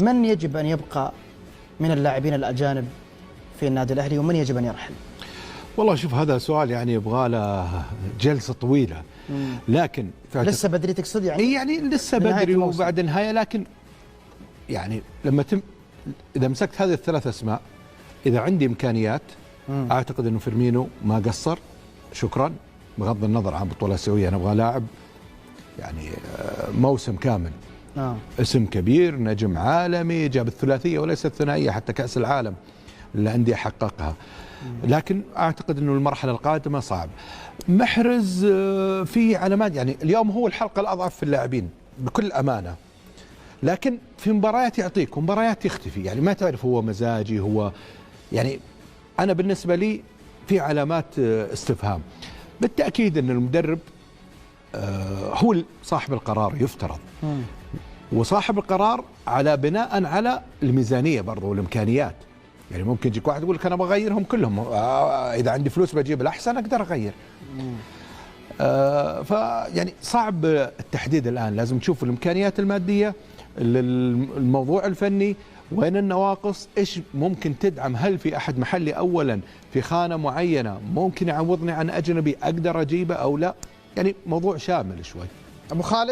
من يجب أن يبقى من اللاعبين الأجانب في النادي الأهلي ومن يجب أن يرحل؟ والله شوف، هذا سؤال يعني يبغى له جلسة طويلة. لكن لسه بدري تقصد يعني؟ يعني لسه بدري وبعد النهاية. لكن يعني لما إذا مسكت هذه الثلاث أسماء، إذا عندي إمكانيات أعتقد أنه فيرمينو ما قصر، شكرا، بغض النظر عن بطولة آسيوية. أنا أبغى لاعب يعني موسم كامل، اسم كبير، نجم عالمي، جاب الثلاثية وليس الثنائية، حتى كأس العالم الأندية حققها. لكن أعتقد أنه المرحلة القادمة صعب. محرز في علامات، يعني اليوم هو الحلقة الأضعف في اللاعبين بكل أمانة، لكن في مباريات يعطيك ومباريات يختفي، يعني ما تعرف هو مزاجي، هو يعني أنا بالنسبة لي في علامات استفهام. بالتأكيد أن المدرب هو صاحب القرار يفترض، وصاحب القرار على بناء على الميزانية برضو والإمكانيات. يعني ممكن يجيك واحد يقول لك أنا بغيرهم كلهم، إذا عندي فلوس بجيب الأحسن أقدر أغير. فيعني صعب التحديد الآن، لازم تشوف الإمكانيات المادية، الموضوع الفني، وين النواقص، إيش ممكن تدعم، هل في أحد محلي أولا في خانة معينة ممكن يعوضني عن أجنبي أقدر أجيبه أو لا. يعني موضوع شامل شوي. أبو خالد.